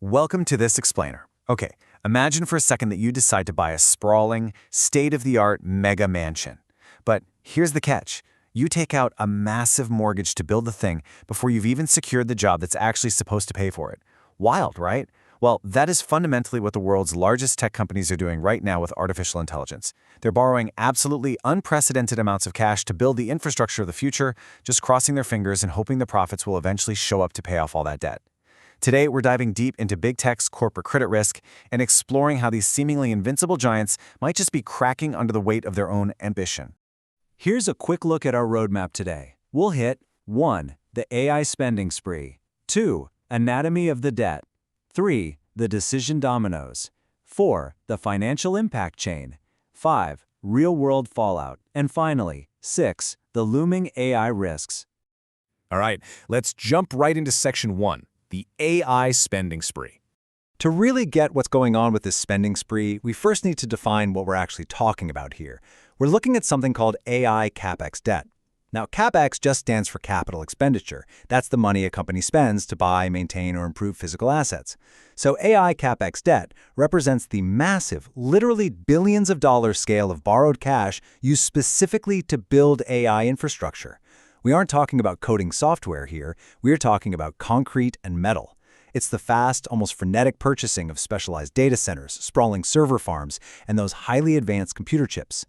Welcome to this explainer. Okay, imagine for a second that you decide to buy a sprawling, state-of-the-art mega mansion. But here's the catch. You take out a massive mortgage to build the thing before you've even secured the job that's actually supposed to pay for it. Wild, right? Well, that is fundamentally what the world's largest tech companies are doing right now with artificial intelligence. They're borrowing absolutely unprecedented amounts of cash to build the infrastructure of the future, just crossing their fingers and hoping the profits will eventually show up to pay off all that debt. Today, we're diving deep into big tech's corporate credit risk and exploring how these seemingly invincible giants might just be cracking under the weight of their own ambition. Here's a quick look at our roadmap today. We'll hit 1. The AI spending spree. 2. Anatomy of the debt. 3. The decision dominoes. 4. The financial impact chain. 5. Real-world fallout. And finally, 6. The looming AI risks. All right, let's jump right into Section 1, the AI spending spree. To really get what's going on with this spending spree, we first need to define what we're actually talking about here. We're looking at something called AI CapEx debt. Now, CapEx just stands for capital expenditure. That's the money a company spends to buy, maintain, or improve physical assets. So AI CapEx debt represents the massive, literally billions of dollars scale of borrowed cash used specifically to build AI infrastructure. We aren't talking about coding software here. We're talking about concrete and metal. It's the fast, almost frenetic purchasing of specialized data centers, sprawling server farms, and those highly advanced computer chips.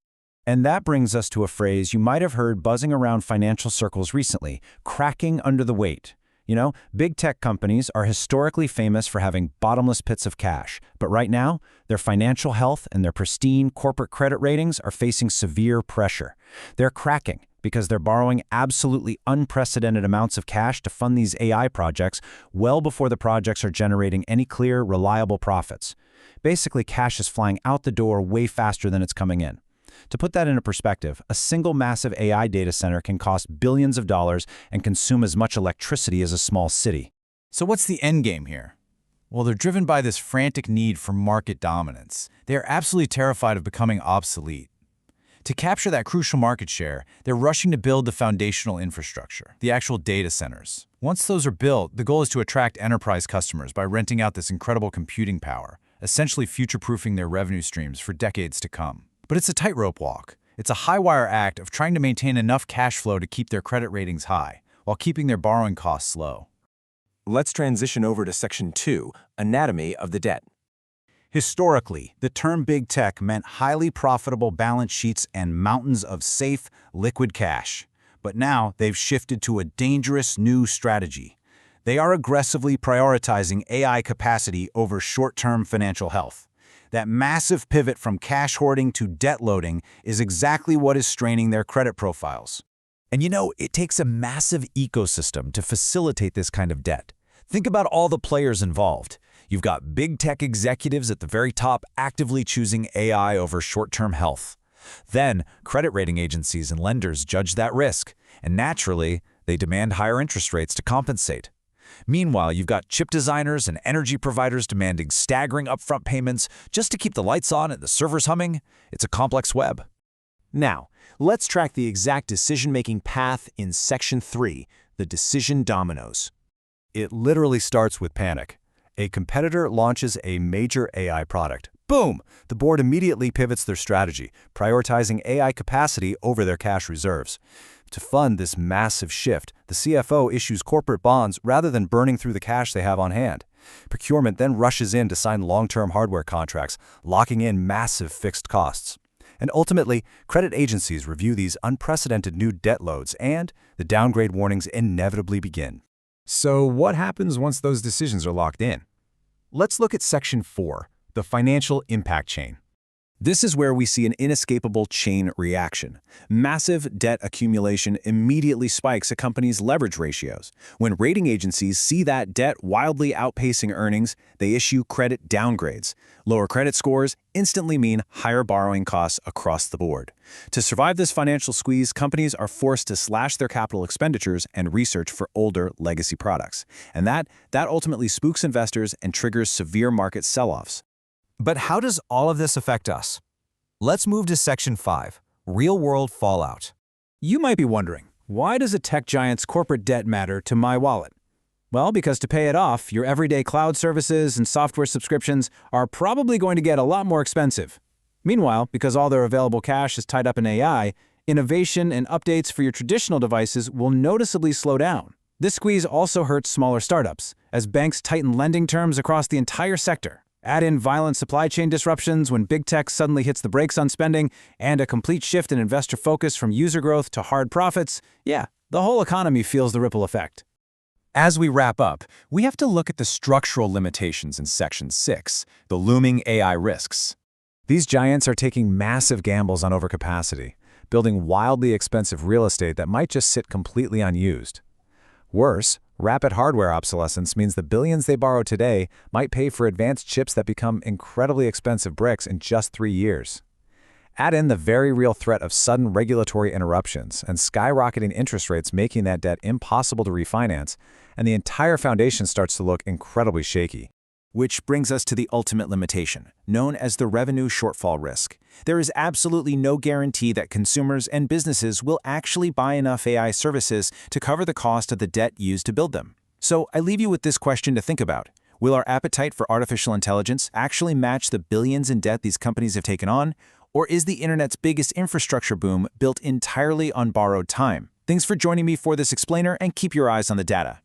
And that brings us to a phrase you might have heard buzzing around financial circles recently, cracking under the weight. You know, big tech companies are historically famous for having bottomless pits of cash, but right now, their financial health and their pristine corporate credit ratings are facing severe pressure. They're cracking because they're borrowing absolutely unprecedented amounts of cash to fund these AI projects well before the projects are generating any clear, reliable profits. Basically, cash is flying out the door way faster than it's coming in. To put that into perspective, a single massive AI data center can cost billions of dollars and consume as much electricity as a small city. So what's the end game here? Well, they're driven by this frantic need for market dominance. They are absolutely terrified of becoming obsolete. To capture that crucial market share, they're rushing to build the foundational infrastructure, the actual data centers. Once those are built, the goal is to attract enterprise customers by renting out this incredible computing power, essentially future-proofing their revenue streams for decades to come. But it's a tightrope walk. It's a high-wire act of trying to maintain enough cash flow to keep their credit ratings high, while keeping their borrowing costs low. Let's transition over to Section 2, Anatomy of the Debt. Historically, the term big tech meant highly profitable balance sheets and mountains of safe, liquid cash. But now they've shifted to a dangerous new strategy. They are aggressively prioritizing AI capacity over short-term financial health. That massive pivot from cash hoarding to debt loading is exactly what is straining their credit profiles. And you know, it takes a massive ecosystem to facilitate this kind of debt. Think about all the players involved. You've got big tech executives at the very top actively choosing AI over short-term health. Then, credit rating agencies and lenders judge that risk, and naturally, they demand higher interest rates to compensate. Meanwhile, you've got chip designers and energy providers demanding staggering upfront payments just to keep the lights on and the servers humming. It's a complex web. Now, let's track the exact decision-making path in Section 3, the decision dominoes. It literally starts with panic. A competitor launches a major AI product. Boom! The board immediately pivots their strategy, prioritizing AI capacity over their cash reserves. To fund this massive shift, the CFO issues corporate bonds rather than burning through the cash they have on hand. Procurement then rushes in to sign long-term hardware contracts, locking in massive fixed costs. And ultimately, credit agencies review these unprecedented new debt loads, and the downgrade warnings inevitably begin. So what happens once those decisions are locked in? Let's look at Section 4, the financial impact chain. This is where we see an inescapable chain reaction. Massive debt accumulation immediately spikes a company's leverage ratios. When rating agencies see that debt wildly outpacing earnings, they issue credit downgrades. Lower credit scores instantly mean higher borrowing costs across the board. To survive this financial squeeze, companies are forced to slash their capital expenditures and research for older legacy products. And that ultimately spooks investors and triggers severe market sell-offs. But how does all of this affect us? Let's move to Section 5, Real-World Fallout. You might be wondering, why does a tech giant's corporate debt matter to my wallet? Well, because to pay it off, your everyday cloud services and software subscriptions are probably going to get a lot more expensive. Meanwhile, because all their available cash is tied up in AI, innovation and updates for your traditional devices will noticeably slow down. This squeeze also hurts smaller startups, as banks tighten lending terms across the entire sector. Add in violent supply chain disruptions when big tech suddenly hits the brakes on spending, and a complete shift in investor focus from user growth to hard profits, yeah, the whole economy feels the ripple effect. As we wrap up, we have to look at the structural limitations in Section 6, the looming AI risks. These giants are taking massive gambles on overcapacity, building wildly expensive real estate that might just sit completely unused. Worse, rapid hardware obsolescence means the billions they borrow today might pay for advanced chips that become incredibly expensive bricks in just 3 years. Add in the very real threat of sudden regulatory interruptions and skyrocketing interest rates making that debt impossible to refinance, and the entire foundation starts to look incredibly shaky. Which brings us to the ultimate limitation, known as the revenue shortfall risk. There is absolutely no guarantee that consumers and businesses will actually buy enough AI services to cover the cost of the debt used to build them. So I leave you with this question to think about. Will our appetite for artificial intelligence actually match the billions in debt these companies have taken on? Or is the internet's biggest infrastructure boom built entirely on borrowed time? Thanks for joining me for this explainer, and keep your eyes on the data.